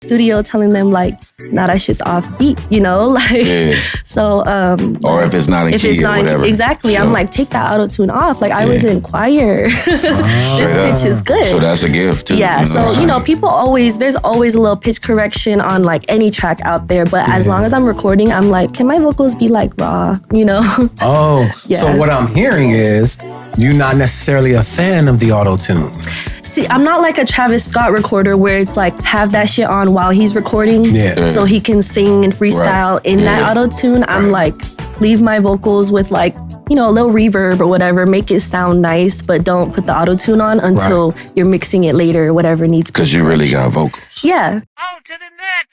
studio telling them like, nah, that shit's off beat, like, so, or if it's not in key or whatever. Exactly. So. I'm like, take that auto-tune off. Like I was in choir. This pitch is good. So that's a gift too. Yeah. People there's always a little pitch correction on like any track out there. But as long as I'm recording, I'm like, can my vocals be like raw, Oh, so what I'm hearing is you're not necessarily a fan of the auto-tune. See, I'm not like a Travis Scott recorder where it's like have that shit on while he's recording so he can sing and freestyle in that auto-tune. I'm like, leave my vocals with like, a little reverb or whatever, make it sound nice, but don't put the auto-tune on until you're mixing it later or whatever needs. Because you really got vocals. Yeah. On to the next.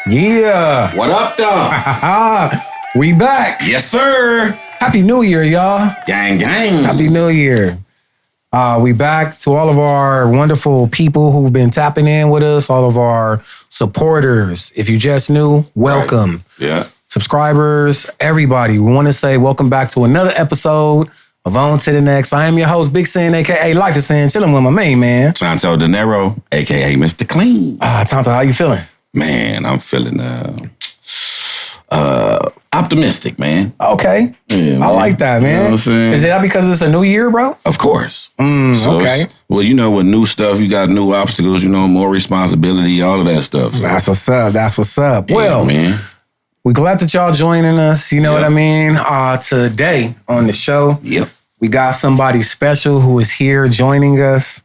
Yeah. What up, though? We back. Yes, sir. Happy New Year, y'all. Gang, gang. Happy New Year. We back to all of our wonderful people who've been tapping in with us, all of our supporters. If you just knew, welcome. Right. Yeah. Subscribers, everybody. We want to say welcome back to another episode of On to the Next. I am your host, Big Sin, a.k.a. Life is Sin, chilling with my main man. Tonto De Niro, a.k.a. Mr. Clean. Tonto, how you feeling? Man, I'm feeling optimistic, man. Okay. Yeah, I like that, man. You know what I'm saying? Is that because it's a new year, bro? Of course. Okay. Well, with new stuff, you got new obstacles, more responsibility, all of that stuff. So. That's what's up. Yeah, well, man. We're glad that y'all joining us. You know what I mean? Today on the show, we got somebody special who is here joining us.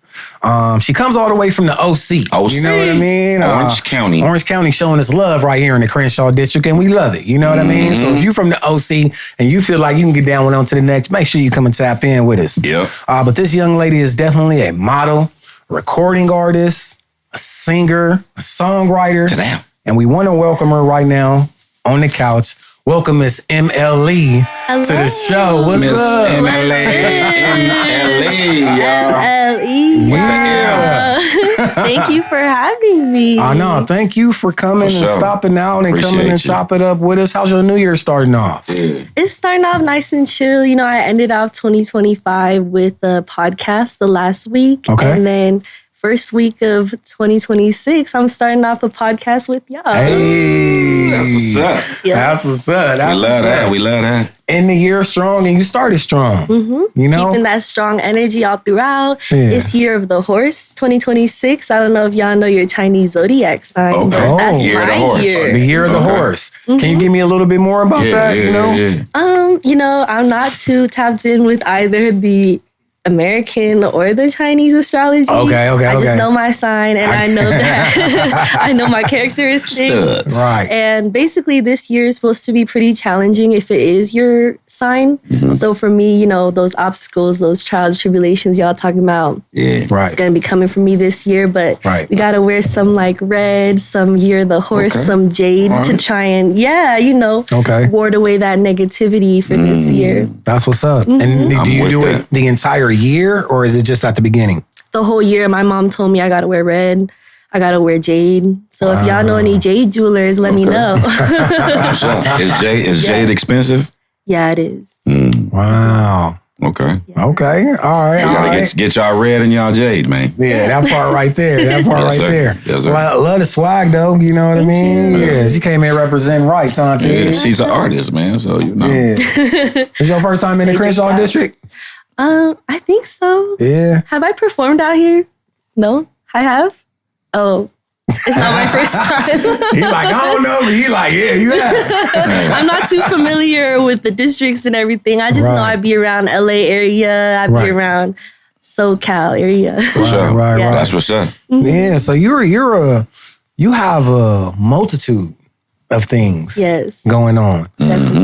She comes all the way from the OC. You know what I mean? Orange County. Orange County showing us love right here in the Crenshaw District, and we love it. You know what I mean? So if you're from the OC and you feel like you can get down with On to the Next, make sure you come and tap in with us. Yep. But this young lady is definitely a model, recording artist, a singer, a songwriter. Damn. And we want to welcome her right now on the couch. Welcome Miss MLE to the show. What's Miss up? MLE, y'all. MLE. Yeah. Thank you for having me. I know. Thank you for coming and stopping out and Appreciate coming and chop it up with us. How's your New Year starting off? It's starting off nice and chill. I ended off 2025 with a podcast the last week. Okay. And then first week of 2026, I'm starting off a podcast with y'all. Hey. That's what's up. Yeah. That's what's up. We love that. End the year strong and you started strong. Mm-hmm. Keeping that strong energy all throughout. Yeah. It's Year of the Horse, 2026. I don't know if y'all know your Chinese zodiac sign. Okay. But that's Year of the my horse. year. The year of the horse. Mm-hmm. Can you give me a little bit more about that? Yeah. I'm not too tapped in with either the American or the Chinese astrology. Okay. I just know my sign and I know that I know my characteristics. Studs. Right. And basically this year is supposed to be pretty challenging if it is your sign. Mm-hmm. So for me, those obstacles, those trials, tribulations y'all talking about, Yeah. Right. it's going to be coming for me this year. But we got to wear some like red, some Year of the Horse, some jade to try and, ward away that negativity for this year. That's what's up. Mm-hmm. And do you do it the entire year or is it just at the beginning? The whole year, my mom told me I got to wear red. I got to wear jade. So if y'all know any jade jewelers, let me know. Is jade expensive? Yeah, it is. Wow. Okay. Yeah. Okay. All right. You All gotta right. get y'all red and y'all jade, man. Yeah, that part right there. That part Yes, right sir. there. Yes, sir. Love the swag though. You know what I mean? Yes. You came here representing right, Tonto. Yeah, she's an artist, man. So Yeah. It's your first time in the Crenshaw District? I think so. Yeah. Have I performed out here? No, I have. Oh, it's not my first time. He like, I don't know, but he like, yeah, you have. I'm not too familiar with the districts and everything. I just know I'd be around LA area. I'd be around SoCal area. For sure. Right. That's what's up. Yeah. So you have a multitude of things yes. going on,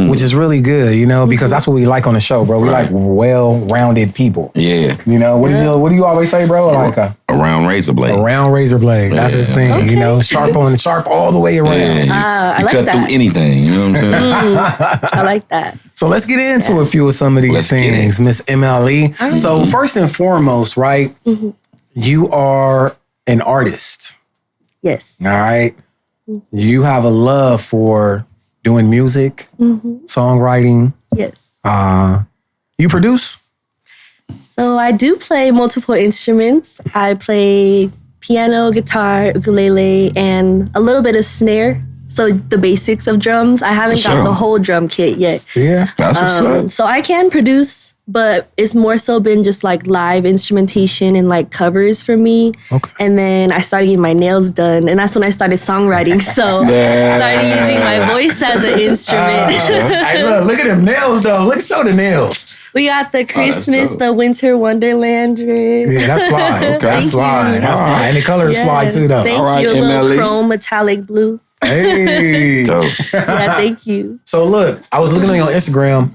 which is really good, you know, because that's what we like on the show, bro. We like well-rounded people. Yeah. You know, what do you always say, bro? Like a round razor blade. A round razor blade. That's his thing, you know, sharp all the way around. Yeah, I like cut that. through anything, you know what I'm saying? I like that. So let's get into a few of some of these things, Miss MLE. So first and foremost, right, you are an artist. Yes. All right. You have a love for doing music, songwriting. Yes. You produce? So I do play multiple instruments. I play piano, guitar, ukulele, and a little bit of snare. So the basics of drums. I haven't got the whole drum kit yet. Yeah. That's what's up. So I can produce, but it's more so been just like live instrumentation and like covers for me. Okay. And then I started getting my nails done, and that's when I started songwriting. So started using my voice as an instrument. Hey, look at them nails though. Show the nails. We got the Christmas, the Winter Wonderland drip. Yeah, that's fly. Okay. That's fly. That's fly. And the color is fly too though. Thank you. A little chrome metallic blue. Hey. Dope. Yeah, thank you. So look, I was looking on your Instagram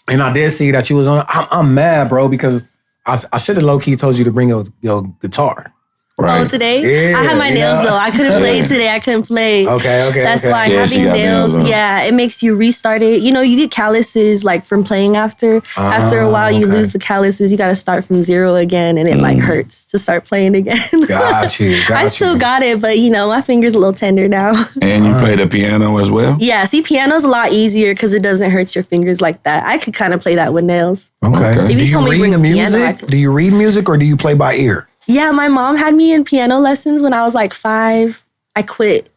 and I did see that you was on. I'm mad, bro, because I should have low key told you to bring your guitar. Right. Oh, today? I had my nails though. I couldn't play today. I couldn't play. Okay. That's why having nails, it makes you restart it. You know, you get calluses like from playing after. After a while, you lose the calluses. You got to start from zero again, and it like hurts to start playing again. Got you. I still got it, but you know, my finger's a little tender now. And you play the piano as well? Yeah, see, piano's a lot easier because it doesn't hurt your fingers like that. I could kind of play that with nails. Okay. If you told me to bring a piano, I could. Do you read music or do you play by ear? Yeah, my mom had me in piano lessons when I was like 5. I quit.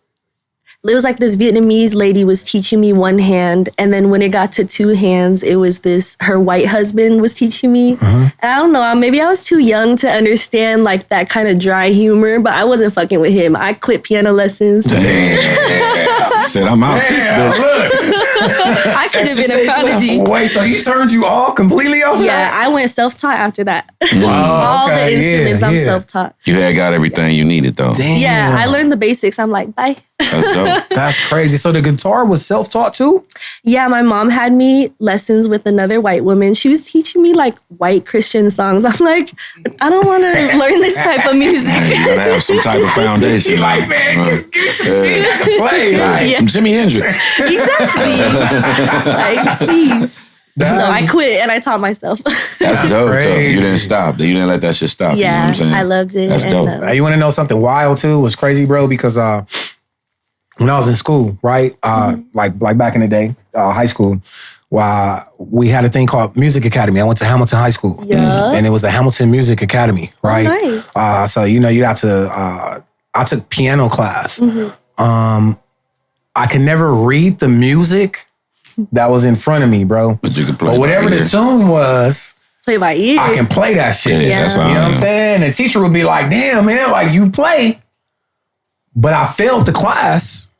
It was like this Vietnamese lady was teaching me one hand, and then when it got to 2 hands, it was her white husband was teaching me. And I don't know, maybe I was too young to understand like that kind of dry humor, but I wasn't fucking with him. I quit piano lessons. Damn. Said I'm out this bitch. Look. I could have been a prodigy. Wait, so he turned you all completely off? Yeah, I went self-taught after that. All the instruments, I'm self-taught. You had got everything you needed though. Damn. Yeah, I learned the basics. I'm like, bye. That's dope. That's crazy. So the guitar was self-taught too? Yeah, my mom had me lessons with another white woman. She was teaching me like white Christian songs. I'm like, I don't want to learn this type of music. You gotta have some type of foundation. She like, man, give me some shit I can play. Like. Some Jimi Hendrix. Exactly. Like, please. So I quit and I taught myself. That's dope. You didn't stop. You didn't let that shit stop. Yeah, you know what I'm saying? I loved it. That's dope. You want to know something wild too? It was crazy, bro, because when I was in school, right? Like back in the day, high school, we had a thing called Music Academy. I went to Hamilton High School. Yeah. And it was the Hamilton Music Academy, right? Oh, nice. So, you know, you got to, I took piano class. I could never read the music that was in front of me, bro. But you could play. But whatever the tune was, play by ear. I can play that shit. Yeah. That's You know what I'm saying? The teacher would be like, damn, man, like you play. But I failed the class.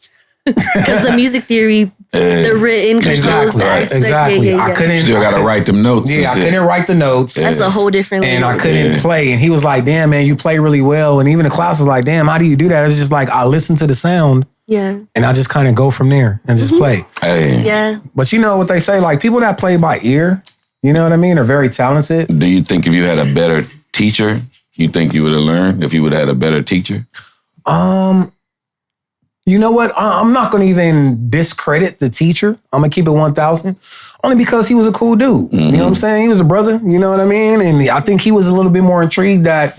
Because the music theory, the written controls the aspect. Exactly. Yeah. I couldn't. Still got to write them notes. Yeah, I couldn't write the notes. That's a whole different And language. I couldn't play. And he was like, damn, man, you play really well. And even the class was like, damn, how do you do that? It's just like, I listen to the sound. Yeah. And I just kind of go from there and just play. Hey. Yeah. But you know what they say? Like, people that play by ear, you know what I mean, are very talented. Do you think if you had a better teacher, you think you would have learned if you would have had a better teacher? You know what? I'm not going to even discredit the teacher. I'm going to keep it 1,000. Only because he was a cool dude. You know what I'm saying? He was a brother. You know what I mean? And I think he was a little bit more intrigued that,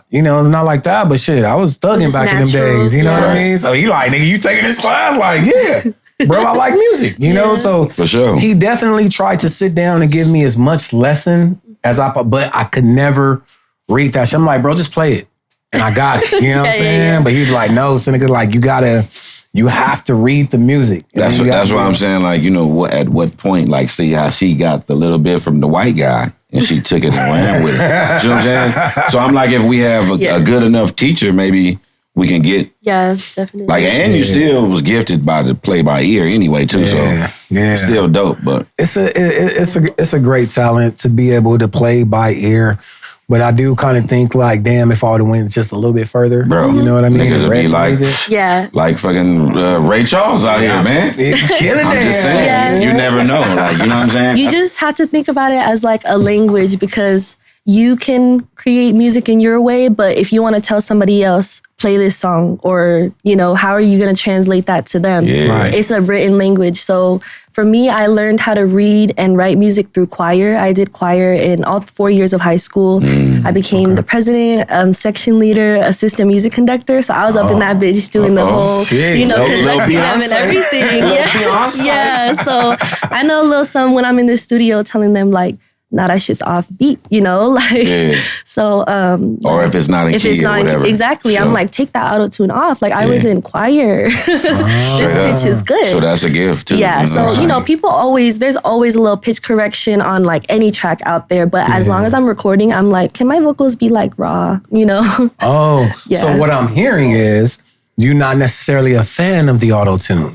you know, not like that, but shit, I was thugging back in them days. You know what I mean? So he like, nigga, you taking this class? Like, yeah. Bro, I like music, you know? So for sure. He definitely tried to sit down and give me as much lesson as but I could never read that shit. I'm like, bro, just play it. And I got it. You know what I'm saying? Yeah. But he'd be like, no, Seneca, like, you have to read the music. That's why I'm saying, like, you know, at what point, like, see how she got the little bit from the white guy and she took it and ran with it. You know what I'm saying? So I'm like, if we have a good enough teacher, maybe we can get. Yeah, definitely. Like, and you still was gifted by the play by ear anyway, too. So it's still dope, but. It's a great talent to be able to play by ear. But I do kind of think like, damn, if I would have went just a little bit further, bro, you know what I mean? Niggas would be like, like fucking Ray Charles out here, man. Killing I'm just saying, you never know. Like, you know what I'm saying? You just have to think about it as like a language, because you can create music in your way, but if you want to tell somebody else, play this song, or, you know, how are you going to translate that to them? It's a written language. So for me, I learned how to read and write music through choir. I did choir in all 4 years of high school. I became the president, section leader, assistant music conductor. So I was up in that bitch doing the whole, you know, conducting them and everything. Yeah. So I know a little something when I'm in the studio telling them like, nah, that shit's off beat, you know? Like, so, or if it's not in key or whatever. Exactly. Sure. I'm like, take that auto-tune off. Like, I was in choir. This pitch is good. So that's a gift, too. Yeah. So, you know, there's always a little pitch correction on like any track out there. But as long as I'm recording, I'm like, can my vocals be like raw, you know? So what I'm hearing is you're not necessarily a fan of the auto-tune.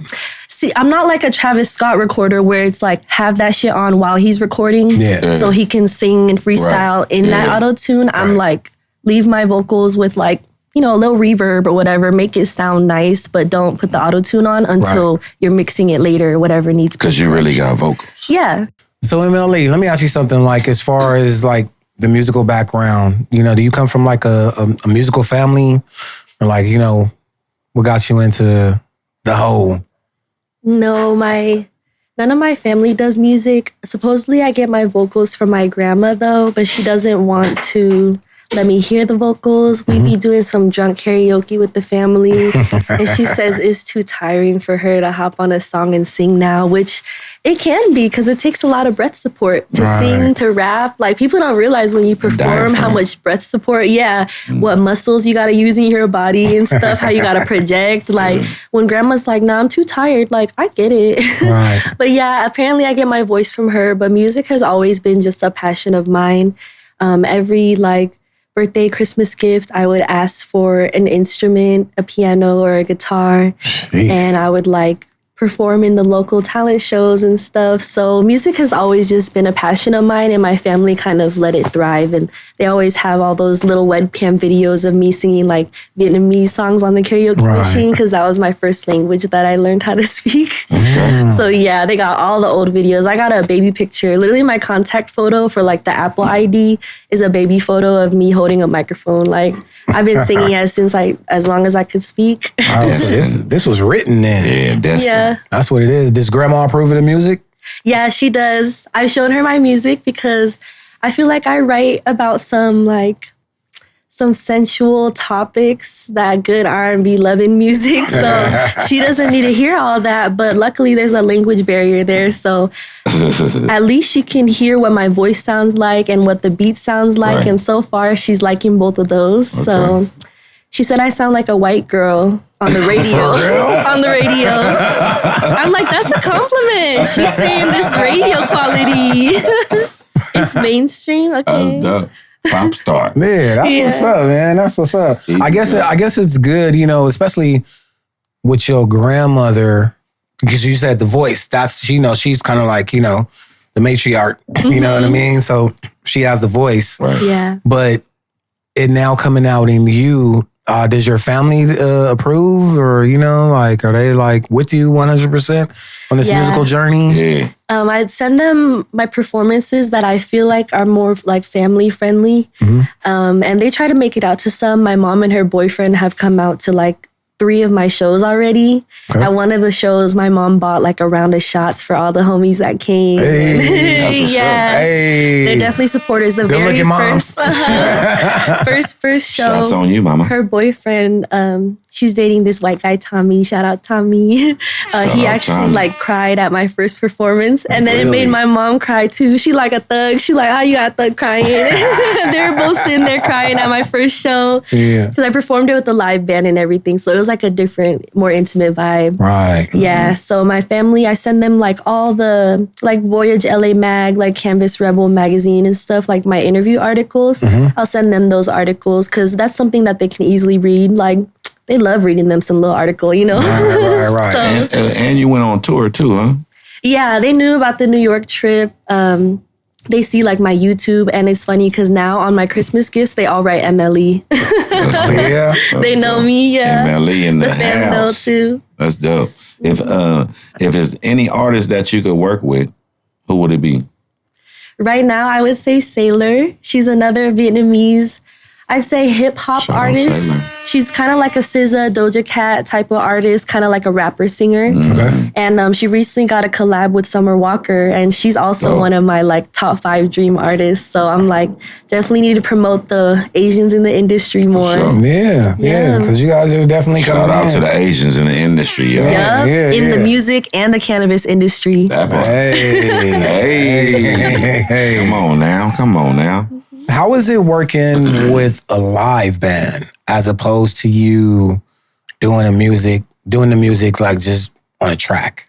See, I'm not like a Travis Scott recorder where it's like have that shit on while he's recording so he can sing and freestyle in that auto-tune. I'm like, leave my vocals with like, you know, a little reverb or whatever, make it sound nice, but don't put the auto-tune on until you're mixing it later or whatever needs. Because you really got vocals. Yeah. So MLE, let me ask you something, like as far as like the musical background, you know, do you come from like a musical family, or like, you know, what got you into the whole? No, none of my family does music. Supposedly I get my vocals from my grandma though, but she doesn't want to let me hear the vocals. We be doing some drunk karaoke with the family. And she says it's too tiring for her to hop on a song and sing now, which it can be because it takes a lot of breath support to sing, to rap. Like people don't realize when you perform how much breath support, what muscles you got to use in your body and stuff, how you got to project. Like when grandma's like, nah, I'm too tired. Like I get it. But yeah, apparently I get my voice from her, but music has always been just a passion of mine. Every like birthday, Christmas gift, I would ask for an instrument, a piano or a guitar. And I would like perform in the local talent shows and stuff. So music has always just been a passion of mine, and my family kind of let it thrive. And they always have all those little webcam videos of me singing like Vietnamese songs on the karaoke machine, because that was my first language that I learned how to speak. So yeah, they got all the old videos. I got a baby picture. Literally my contact photo for like the Apple ID is a baby photo of me holding a microphone. Like I've been singing as long as I could speak. This was written then. Yeah. That's what it is. Does grandma approve of the music? Yeah, she does. I've shown her my music because I feel like I write about some sensual topics that good R&B Lovin music. So she doesn't need to hear all that. But luckily there's a language barrier there. So at least she can hear what my voice sounds like and what the beat sounds like. And so far she's liking both of those. So she said I sound like a white girl on the radio. I'm like, that's a compliment. She's saying this radio quality. It's mainstream. Okay. That's dope. Pop star. Yeah, that's what's up, man. That's what's up. I guess it's good, you know, especially with your grandmother, because you said the voice. That's, you know, she's kind of like, you know, the matriarch. You know what I mean? So she has the voice. Yeah. But it now coming out in you. Does your family approve, or, you know, like, are they like with you 100% on this musical journey? I'd send them my performances that I feel like are more like family friendly. And they try to make it out to some. My mom and her boyfriend have come out to like 3 of my shows already. At one of the shows, my mom bought like a round of shots for all the homies that came. They're definitely supporters. The very first show. Shots on you, mama. Her boyfriend, she's dating this white guy, Tommy. Shout out Tommy. He actually like cried at my first performance, and then it made my mom cry too. She like a thug. She like, how you got a thug crying? They were both sitting there crying at my first show because I performed it with the live band and everything. So it was like a different, more intimate vibe. Yeah. So my family, I send them like all the like Voyage LA Mag, like Canvas Rebel magazine and stuff, like my interview articles. I'll send them those articles because that's something that they can easily read. Like they love reading them some little article, you know? Right. So, and you went on tour too, huh? Yeah, they knew about the New York trip. they see like my YouTube, and it's funny because now on my Christmas gifts, they all write MLE. Yeah. They know me, yeah. MLE in the fam know house. too. That's dope. If it's any artist that you could work with, who would it be? Right now, I would say Sailor. She's another Vietnamese, I'd say hip hop artist. Sailor. She's kind of like a SZA, Doja Cat type of artist, kind of like a rapper singer. Okay. And she recently got a collab with Summer Walker, and she's also one of my like top 5 dream artists. So I'm like, definitely need to promote the Asians in the industry more. Sure. Yeah, because you guys are definitely Shout coming out in. to the Asians in the industry, yo. Yeah, in the music and the cannabis industry. That part. Hey. Hey. Come on now. How is it working with a live band as opposed to you doing the music like just on a track?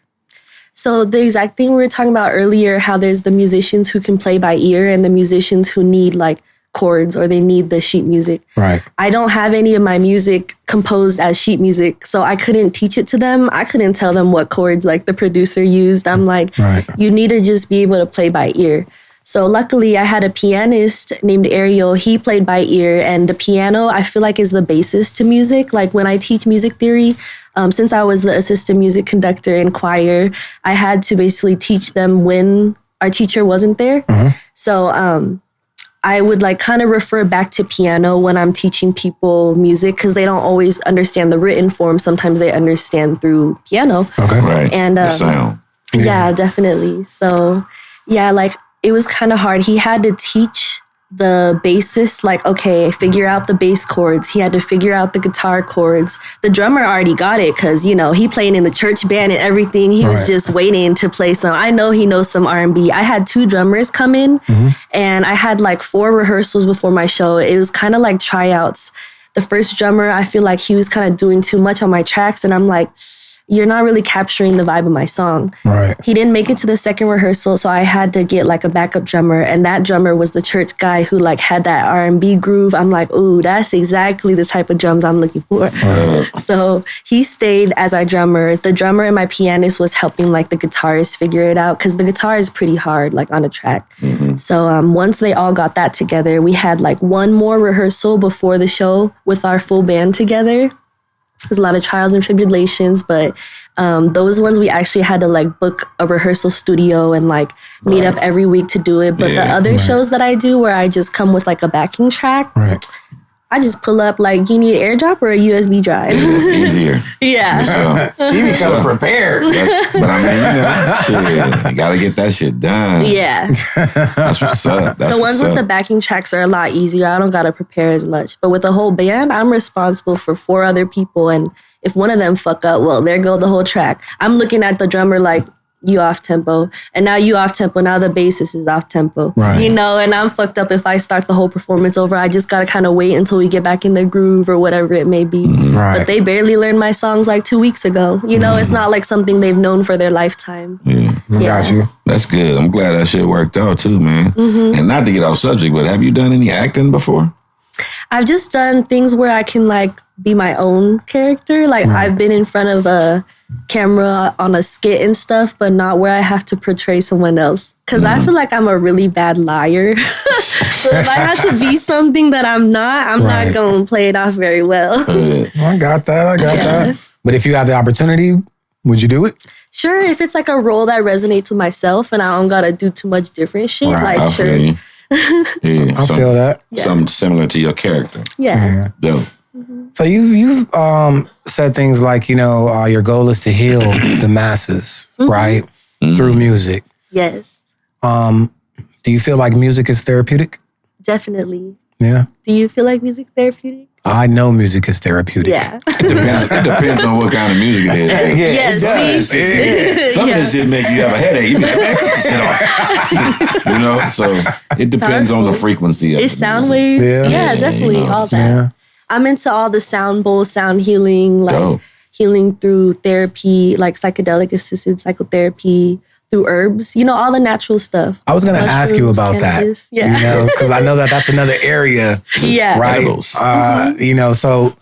So the exact thing we were talking about earlier, how there's the musicians who can play by ear and the musicians who need like chords or they need the sheet music. Right. I don't have any of my music composed as sheet music, so I couldn't teach it to them. I couldn't tell them what chords like the producer used. I'm like, you need to just be able to play by ear. So luckily, I had a pianist named Ariel. He played by ear, and the piano, I feel like, is the basis to music. Like when I teach music theory, since I was the assistant music conductor in choir, I had to basically teach them when our teacher wasn't there. So I would like kind of refer back to piano when I'm teaching people music because they don't always understand the written form. Sometimes they understand through piano. Okay. Right. And the sound. Yeah, definitely. So yeah, like it was kind of hard. He had to teach the bassist, like, okay, figure out the bass chords. He had to figure out the guitar chords. The drummer already got it because, you know, he played in the church band and everything. He was just waiting to play some. I know he knows some R&B. I had 2 drummers come in and I had like 4 rehearsals before my show. It was kind of like tryouts. The first drummer, I feel like he was kind of doing too much on my tracks. And I'm like, you're not really capturing the vibe of my song. Right. He didn't make it to the second rehearsal, so I had to get like a backup drummer, and that drummer was the church guy who like had that R&B groove. I'm like, ooh, that's exactly the type of drums I'm looking for. So he stayed as our drummer. The drummer and my pianist was helping like the guitarist figure it out because the guitar is pretty hard like on a track. So once they all got that together, we had like one more rehearsal before the show with our full band together. There's a lot of trials and tribulations, but those ones we actually had to like book a rehearsal studio and like meet up every week to do it. But the other shows that I do where I just come with like a backing track, I just pull up like, you need an AirDrop or a USB drive? It's easier. She be coming prepared. But I mean, you know, shit, you gotta get that shit done. Yeah. That's what's up. The ones with the backing tracks are a lot easier. I don't gotta prepare as much. But with the whole band, I'm responsible for 4 other people. And if one of them fuck up, well, there go the whole track. I'm looking at the drummer like, you off tempo, and now you off tempo. Now the bassist is off tempo, you know, and I'm fucked up if I start the whole performance over. I just gotta kind of wait until we get back in the groove or whatever it may be. But they barely learned my songs like 2 weeks ago. You know, it's not like something they've known for their lifetime. Got you. That's good. I'm glad that shit worked out too, man. And not to get off subject, but have you done any acting before? I've just done things where I can like be my own character. Like I've been in front of a camera on a skit and stuff, but not where I have to portray someone else. Because I feel like I'm a really bad liar. So if I have to be something that I'm not going to play it off very well. I got that. But if you have the opportunity, would you do it? Sure, if it's like a role that resonates with myself and I don't got to do too much different shit, like sure. I feel that. Something similar to your character. Yeah. Dope. So you've said things like, you know, your goal is to heal the masses, right? Through music. Yes. Do you feel like music is therapeutic? Definitely. Yeah. Do you feel like music therapeutic? I know music is therapeutic. Yeah. It depends on what kind of music it is. Yes. Some of this shit make you have a headache. You be like, man, cut this shit off. You know, so it depends on the frequency of it. It's sound waves. Yeah, definitely. You know, all that. Yeah. I'm into all the sound bowls, sound healing, like healing through therapy, like psychedelic assisted psychotherapy, through herbs, you know, all the natural stuff. I was going to ask you about cannabis. that, you know, because I know that that's another area, right? You know, so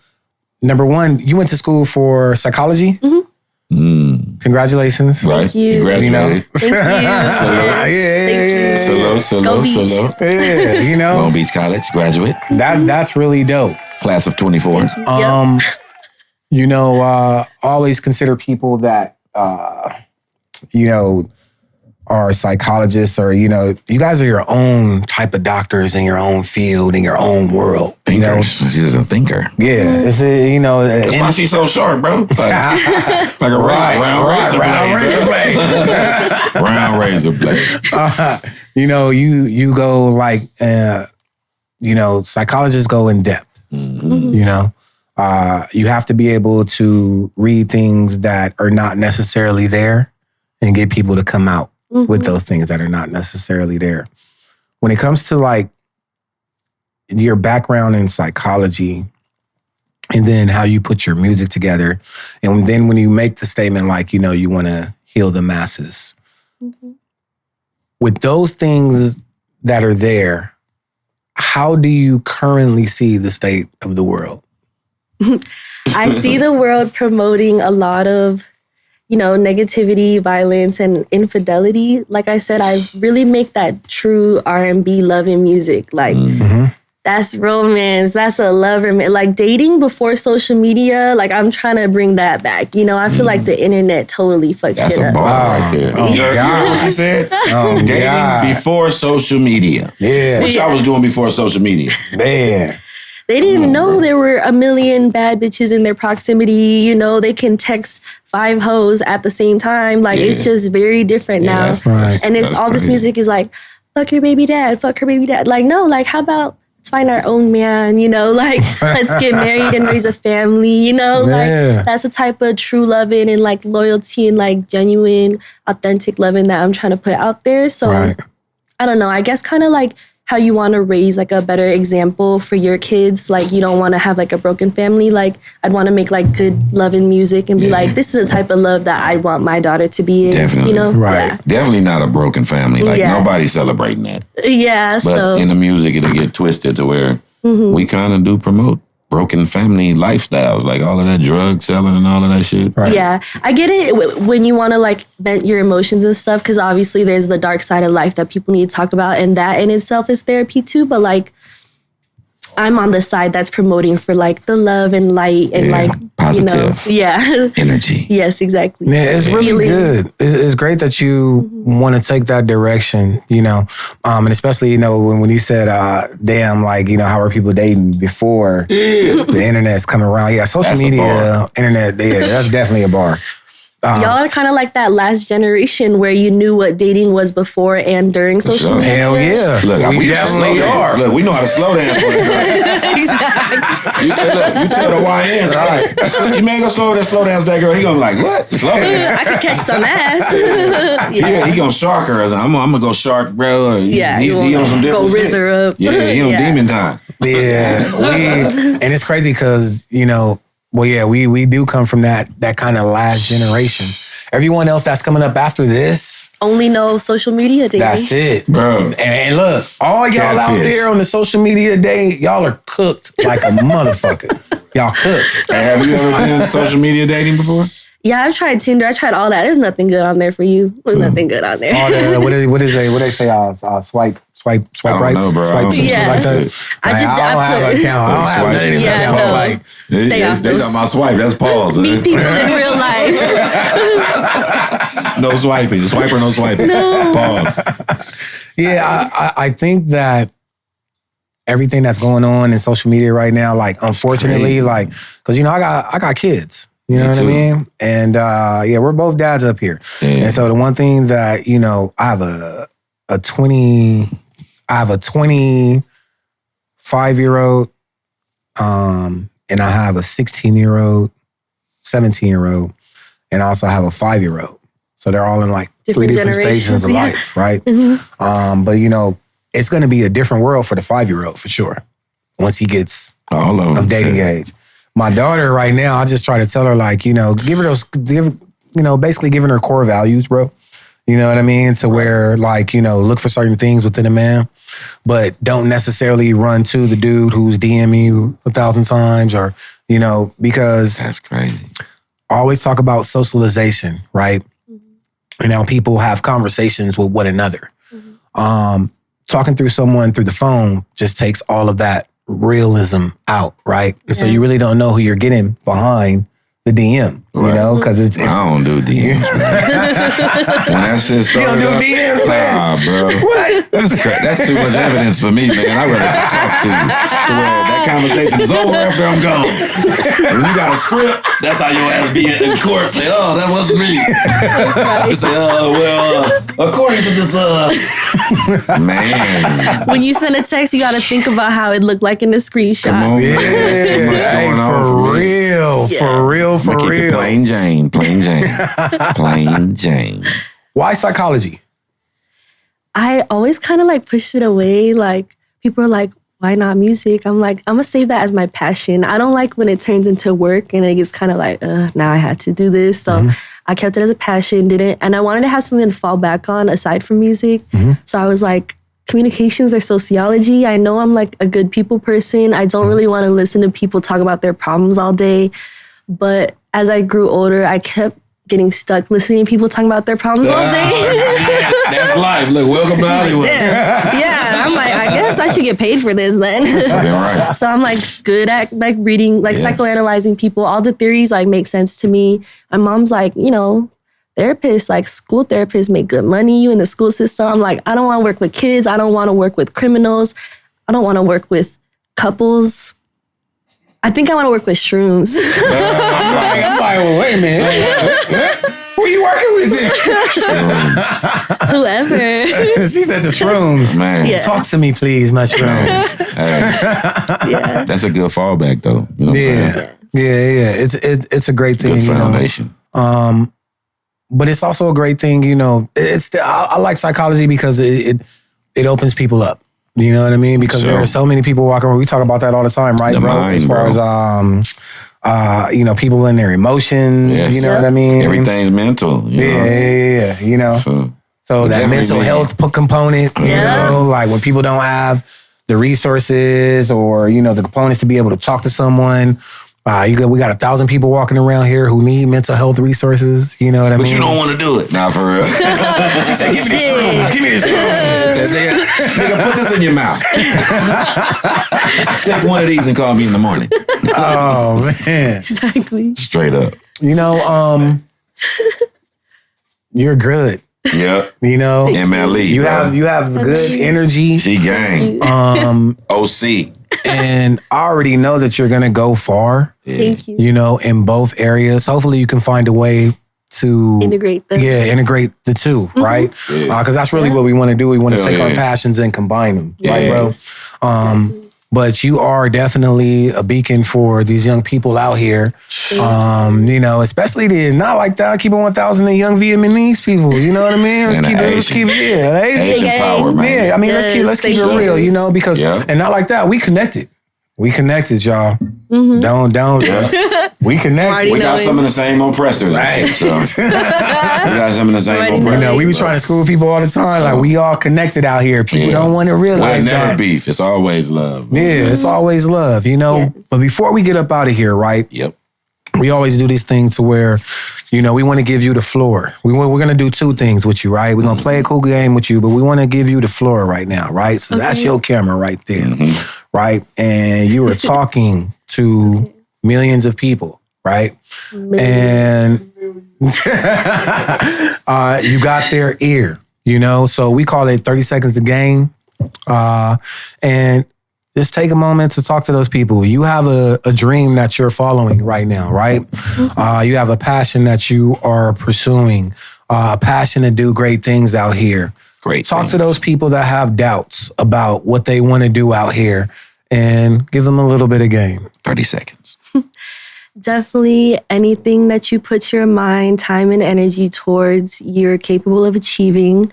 number one, you went to school for psychology? Congratulations. Thank you. Congratulations. Thank you. Salute. Yeah, Long Beach College graduate. That's really dope. Class of 24. Always consider people that are psychologists or, you guys are your own type of doctors in your own field, in your own world. Thinkers. She's a thinker. Yeah. It's that's why she's so sharp, bro. Like a round razor blade. Round razor blade. You go like, psychologists go in depth. You have to be able to read things that are not necessarily there and get people to come out with those things that are not necessarily there. When it comes to like your background in psychology and then how you put your music together, and then when you make the statement like, you want to heal the masses. With those things that are there, how do you currently see the state of the world? I see the world promoting a lot of, negativity, violence, and infidelity. Like I said, I really make that true R&B loving music. Like, that's romance. That's a lover. Like, dating before social media, like, I'm trying to bring that back. I feel like the internet totally fucked shit up. That's a bar right there. Oh, you heard what she said? Dating before social media. Yeah. What y'all was doing before social media? Man. They didn't know there were a million bad bitches in their proximity. They can text 5 hoes at the same time. Like, it's just very different now. That's right. And it's all this music is like, fuck your baby dad, fuck her baby dad. Like, no, like, how about let's find our own man, like, let's get married and raise a family, like, that's the type of true loving and, like, loyalty and, like, genuine, authentic loving that I'm trying to put out there. So, I don't know, I guess kind of like how you want to raise like a better example for your kids. Like, you don't want to have like a broken family. Like, I'd want to make like good loving music and be like, this is the type of love that I want my daughter to be in. Definitely. Right. Definitely not a broken family. Like, nobody's celebrating that. Yeah. But in the music, it'll get twisted to where we kind of do promote broken family lifestyles, like all of that drug selling and all of that shit. Right. Yeah, I get it when you want to like vent your emotions and stuff, because obviously there's the dark side of life that people need to talk about, and that in itself is therapy too. But like, I'm on the side that's promoting for like the love and light and like positive, energy. Yes, exactly. Yeah, it's really healing. Good. It's great that you want to take that direction, and especially when you said, "Damn, like how are people dating before the internet's coming around?" Yeah, social media, internet, that's definitely a bar. Y'all are kind of like that last generation where you knew what dating was before and during social media. Hell yeah. Look, we definitely are. Look, we know how to slow down for it. Exactly. You tell the YNs, all right, you man go slow down that girl. He gonna be like, what? Slow down. I could catch some ass. Yeah, he gonna shark her. I'm gonna go shark, bro. He on some different go rizz her up. Yeah, he on demon time. Yeah, and it's crazy because, we do come from that kind of last generation. Everyone else that's coming up after this only know social media dating. That's it, bro. And look, all y'all out there on the social media day, y'all are cooked like a motherfucker. Y'all cooked. Hey, have you ever been social media dating before? Yeah, I've tried Tinder. I tried all that. There's nothing good on there for you. There's nothing good on there. All the, what they say? Swipe right, I don't know, bro. Swipe like that. I don't have an account. I don't have anything. Stay off they talking about swipe. That's pause. Meet people in real life. No swiping. Swiper, no swiping. No. Pause. Yeah, I think that everything that's going on in social media right now, like, unfortunately, like, because I got kids. You know what I mean? And we're both dads up here. Yeah. And so the one thing that, I have a 25-year-old, and I have a 16-year-old, 17-year-old, and I also have a 5-year-old. So they're all in like three different stages of life, right? Mm-hmm. But it's going to be a different world for the 5-year-old for sure once he gets of dating age. My daughter right now, I just try to tell her, like, give her basically giving her core values, bro. You know what I mean? To where, like, look for certain things within a man, but don't necessarily run to the dude who's DMing you 1,000 times or, because that's crazy. always talk about socialization, right? Mm-hmm. And how people have conversations with one another. Mm-hmm. Talking through someone through the phone just takes all of that realism out, right? And so you really don't know who you're getting behind the DM, you know, because it's I don't do DMs. When that shit started, you don't do DMs, man. Nah, bro. What? That's too much evidence for me, man. I'd rather just talk to you. To where that conversation is over after I'm gone. When you got a script, that's how your ass be in court. Say, oh, that wasn't me. You say, according to this, man. When you send a text, you got to think about how it looked like in the screenshot. Come on, man. There's too much going on for real, for real. Plain Jane. Plain Jane. Why psychology? I always kind of like pushed it away. Like people are like, why not music? I'm like, I'm gonna save that as my passion. I don't like when it turns into work and it gets kind of like, now I had to do this. So I kept it as a passion, and I wanted to have something to fall back on aside from music. So I was like, communications or sociology. I know I'm like a good people person. I don't really want to listen to people talk about their problems all day. But as I grew older, I kept getting stuck listening to people talking about their problems all day. That's life. Look, welcome to Hollywood. Yeah, I'm like, I guess I should get paid for this then. Right. So I'm like good at like reading, like psychoanalyzing people. All the theories like make sense to me. My mom's like, you know, therapists, like school therapists make good money. You in the school system. I'm like, I don't want to work with kids. I don't want to work with criminals. I don't want to work with couples. I think I want to work with shrooms. I'm like, well, wait a minute. Who are you working with then? Whoever. She said the shrooms. Man. Yeah. Talk to me, please, mushrooms. Hey, that's a good fallback, though. You know Yeah. It's a great thing. Good foundation. But it's also a great thing, you know. I like psychology because it opens people up. You know what I mean? Because there are so many people walking around. We talk about that all the time, right, bro? Mind, as far as you know, people in their emotions. Yes. You know what I mean? Everything's mental. You know? Yeah. You know, so that mental health component. You know, like when people don't have the resources or you know the components to be able to talk to someone. We got 1,000 people walking around here who need mental health resources. You know what I mean? But you don't want to do it. Nah, for real. She said, give me this room. Give me this room. Nigga, put this in your mouth. Take one of these and call me in the morning. Oh, man. Exactly. Straight up. You know, you're good. Yep. You know? MLE. You have good energy. She gang. OC. And I already know that you're going to go far. Thank you. You know, in both areas. Hopefully you can find a way to integrate them. Yeah, integrate the two, right? Because that's really what we want to do. We want to take our passions and combine them, right, bro? But you are definitely a beacon for these young people out here. You know, especially not like that. Keep it 1,000 the young Vietnamese people. You know what I mean? Let's keep it. Asian power, man. Yeah, I mean, let's keep it real. You know, because and not like that. We connected. We connected, y'all. Don't. We connected. We got some of the same oppressors, right? So we got some of the same oppressors. You know, we be trying to school people all the time. Like we all connected out here. People don't want to realize that. Never beef. It's always love. Yeah, it's always love. You know. But before we get up out of here, right? Yep. We always do these things to where, you know, we want to give you the floor. We're going to do two things with you, right? We're going to play a cool game with you, but we want to give you the floor right now, right? So that's your camera right there, right? And you were talking to millions of people, right? And you got their ear, you know? So we call it 30 seconds a game. And just take a moment to talk to those people. You have a dream that you're following right now, right? You have a passion that you are pursuing, a passion to do great things out here. Great. Talk to those people that have doubts about what they want to do out here and give them a little bit of game. 30 seconds. Definitely anything that you put your mind, time, and energy towards, you're capable of achieving.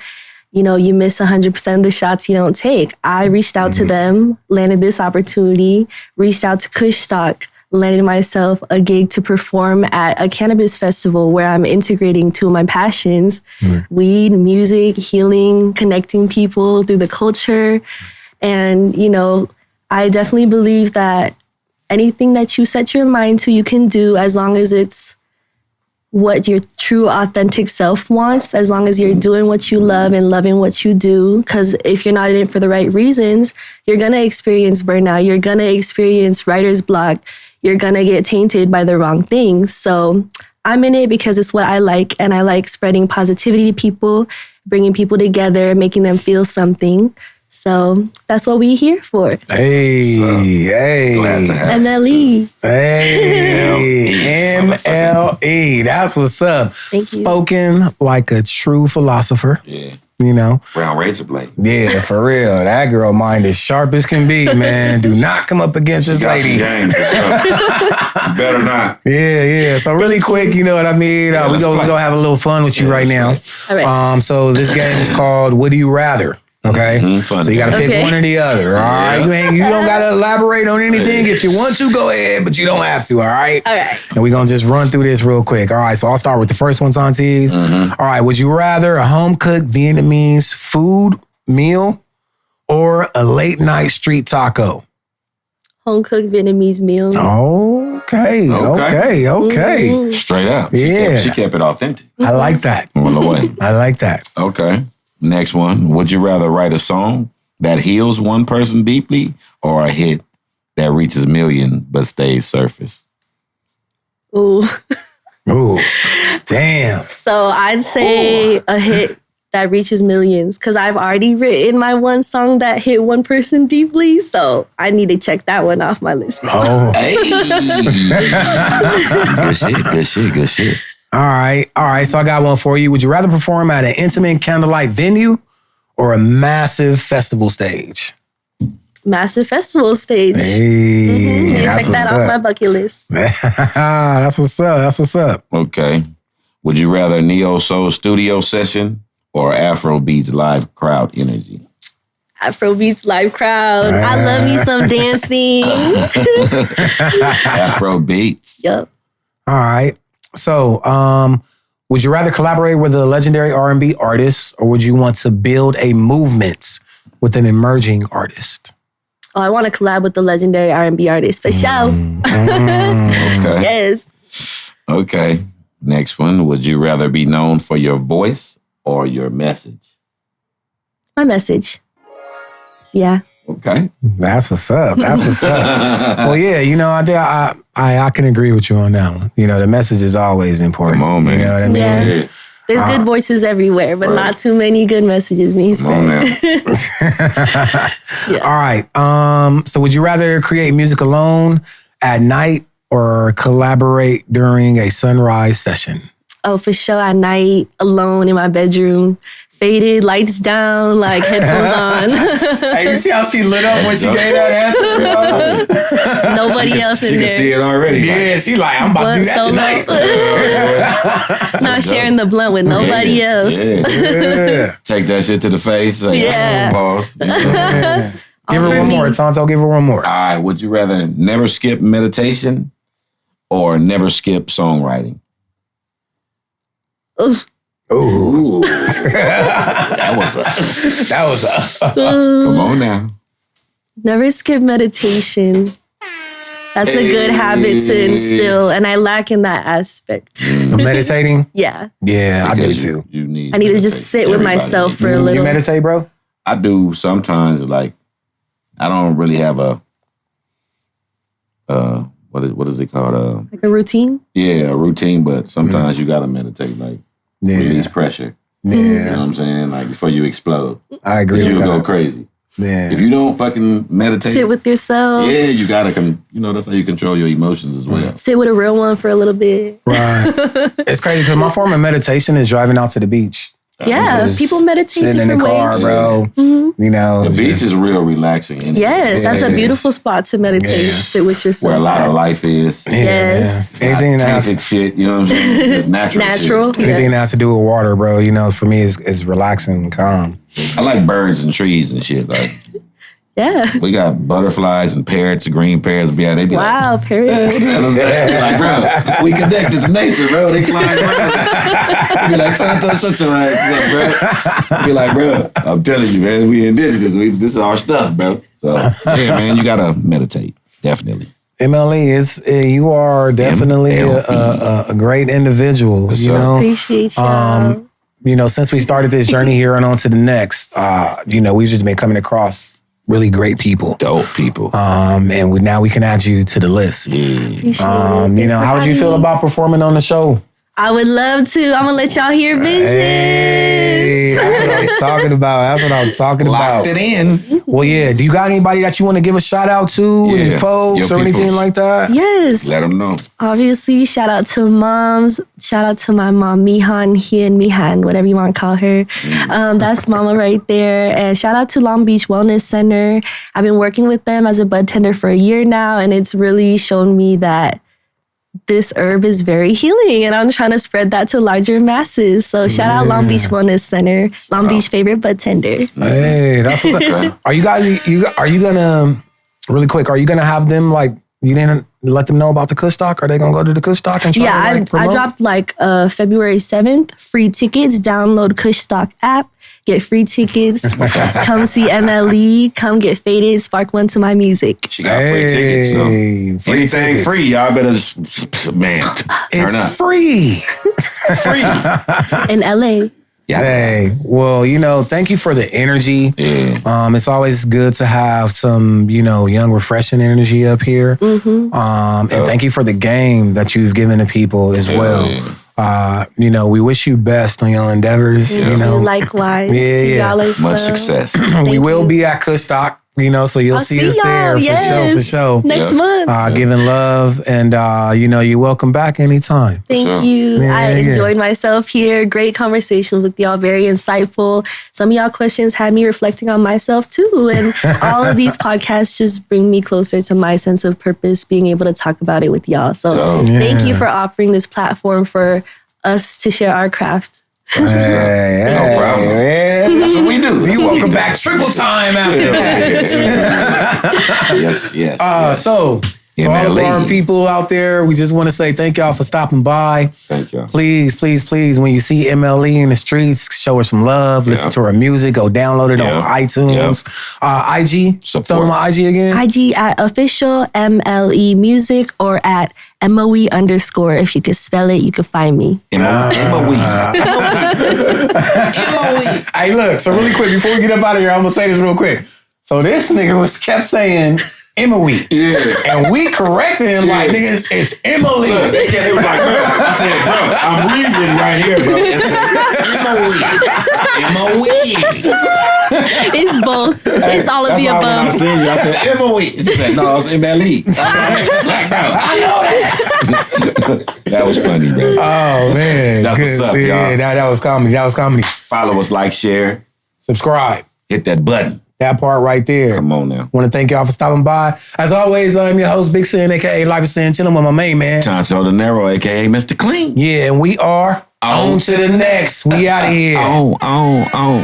You know, you miss 100% of the shots you don't take. I reached out to them, landed this opportunity, reached out to Kush Stock, landed myself a gig to perform at a cannabis festival where I'm integrating two of my passions, weed, music, healing, connecting people through the culture. And, you know, I definitely believe that anything that you set your mind to, you can do as long as it's what your true authentic self wants, as long as you're doing what you love and loving what you do. Because if you're not in it for the right reasons, you're going to experience burnout. You're going to experience writer's block. You're going to get tainted by the wrong things. So I'm in it because it's what I like. And I like spreading positivity to people, bringing people together, making them feel something. So that's what we're here for. Hey. Glad to have MLE. Hey, MLE. That's what's up. Thank you. Spoken like a true philosopher. Yeah. You know? Brown razor blade. Yeah, for real. That girl mind is sharp as can be, man. Do not come up against this lady. Game, better not. Yeah. So really quick, you know what I mean? We're going to have a little fun with you right now. All right. So this game is called Would You Rather? Okay, so you got to pick one or the other. All right, you don't got to elaborate on anything. If you want to, go ahead, but you don't have to. All right. Okay. And we're gonna just run through this real quick. All right. So I'll start with the first one, Santees. All right. Would you rather a home cooked Vietnamese food meal or a late night street taco? Home cooked Vietnamese meal. Okay. Straight up. Yeah. She kept it authentic. I like that. On the way. I like that. Okay. Next one. Would you rather write a song that heals one person deeply or a hit that reaches million but stays surface? Ooh. Damn. So I'd say a hit that reaches millions, because I've already written my one song that hit one person deeply. So I need to check that one off my list. Oh. Hey. Good shit. All right. So I got one for you. Would you rather perform at an intimate candlelight venue or a massive festival stage? Massive festival stage. Hey, Check that off my bucket list. That's what's up. Okay. Would you rather Neo Soul studio session or Afrobeats live crowd energy? Afrobeats live crowd. I love me some dancing. Afrobeats. Yep. All right. So, would you rather collaborate with a legendary R&B artist or would you want to build a movement with an emerging artist? Oh, I want to collab with the legendary R&B artist for sure. Okay. Yes. Okay. Next one. Would you rather be known for your voice or your message? My message. Yeah. Okay. That's what's up. Well, yeah, you know, I can agree with you on that one. You know, the message is always important. Come on, man. You know what I mean? Yeah. There's good voices everywhere, but not too many good messages being Come on now. Yeah. All right. So would you rather create music alone at night or collaborate during a sunrise session? Oh, for sure. At night, alone in my bedroom, faded, lights down, like headphones on. Hey, you see how she lit up when she gave that answer? Nobody else in She there. can see it already. Yeah, she like, I'm about to do that tonight. Not sharing the blunt with nobody else. Yeah. Take that shit to the face. Say, Yeah. Pause. Give her one more, Tonto. Give her one more. All right. Would you rather never skip meditation or never skip songwriting? Ooh. That was a. Come on now. Never skip meditation. That's a good habit to instill, and I lack in that aspect. Meditating? Yeah. Yeah, I do too. You need. I need to just sit with myself for a You little. meditate, bro? I do sometimes. Like, I don't really have a. What is it called? Like a routine? Yeah, a routine. But sometimes you gotta meditate. Like, release pressure. Yeah. You know what I'm saying? Like, before you explode. I agree You'll with go that. crazy. Yeah. If you don't fucking meditate, Sit with yourself. yeah, you gotta, that's how you control your emotions as well. Sit with a real one for a little bit. Right. It's crazy because my form of meditation is driving out to the beach. Yeah, Just people meditate sitting in the different car, ways. bro. You know, The it's beach just- is real relaxing. Anyway. Yes, that's a beautiful spot to meditate. Yeah. Sit with yourself. Where a lot of life is. Yeah, Yes. It's not Anything that tainted shit, you know what I'm saying? It's just natural. Natural. Shit. anything that Yes. has to do with water, bro. You know, for me, is relaxing and calm. I like birds and trees and shit. Like, Yeah. we got butterflies and parrots, green parrots. Yeah, they be Wow, like, period. what the hell is that? Like, bro, we connected to nature, bro. They flying around. Be like, Tonto, shut your ass up, bro. Be like, bro, I'm telling you, man, we indigenous. This is our stuff, bro. So, yeah, man, you gotta meditate. Definitely. MLE, you are definitely a great individual. You know, appreciate you. You know, since we started this journey here and on to the next, you know, we've just been coming across really great people, dope people, and now we can add you to the list. You know, how would you feel about performing on the show? I would love to. I'm gonna let y'all hear visions. Hey, that's what I was talking about. That's what I was talking about. Locked it in. Well, yeah. Do you got anybody that you want to give a shout out to, any folks or anything like that? Yes. Let them know. Obviously, shout out to moms. Shout out to my mom, Mihan, whatever you want to call her. That's mama right there. And shout out to Long Beach Wellness Center. I've been working with them as a bud tender for a year now, and it's really shown me that this herb is very healing, and I'm trying to spread that to larger masses. So shout out Long Beach Wellness Center, Long Beach favorite bud tender. Hey, that's what's up. Are you guys? Are you gonna really quick? Are you gonna have them like? You didn't let them know about the Kush Talk? Are they gonna go to the Kush Talk and try to I dropped like February 7th free tickets. Download Kush Talk app. Get free tickets. Come see MLE. Come get faded. Spark one to my music. She got free tickets. So anything free, y'all better, man, turn up. It's free. Free. In LA. Yeah. Hey, well, you know, thank you for the energy. Yeah. It's always good to have some, you know, young, refreshing energy up here. And thank you for the game that you've given to people as well. You know, we wish you best on your endeavors. You know, likewise. Y'all as much success. We will be at Kush Talk, you know, so you'll see us there for sure. Next month. Giving love, and you know, you're welcome back anytime. Thank you. I enjoyed myself here. Great conversation with y'all. Very insightful. Some of y'all questions had me reflecting on myself too, and all of these podcasts just bring me closer to my sense of purpose, being able to talk about it with y'all. So thank you for offering this platform for us to share our craft. Hey, no problem. Man. That's what we do. You welcome back triple time after that. yes. So all of our people out there, we just want to say thank y'all for stopping by. Thank y'all. Please, when you see MLE in the streets, show her some love. Listen to her music. Go download it on iTunes. IG. Tell them my IG again. IG at official MLE music or at MOE_. If you could spell it, you could find me. MOE. Hey, look. So really quick, before we get up out of here, I'm gonna say this real quick. So this nigga kept saying Emily. And we corrected him like, nigga, it's Emily. He was like, bro. I said, bro, I'm reading it right here, bro. It's Emily. It's both. It's all of the above. I said, Emily. She said, no, it's MLE. I know that. That was funny, bro. Oh, man. That's what's up, y'all. Yeah, that was comedy. Follow us, like, share. Subscribe. Hit that button. That part right there. Come on now. Want to thank y'all for stopping by. As always, I'm your host, Big Sin, a.k.a. Life is Sin, chilling with my main man. Chancho De Niro, a.k.a. Mr. Clean. Yeah, and we are on to the next. We out of here. On.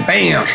Bam.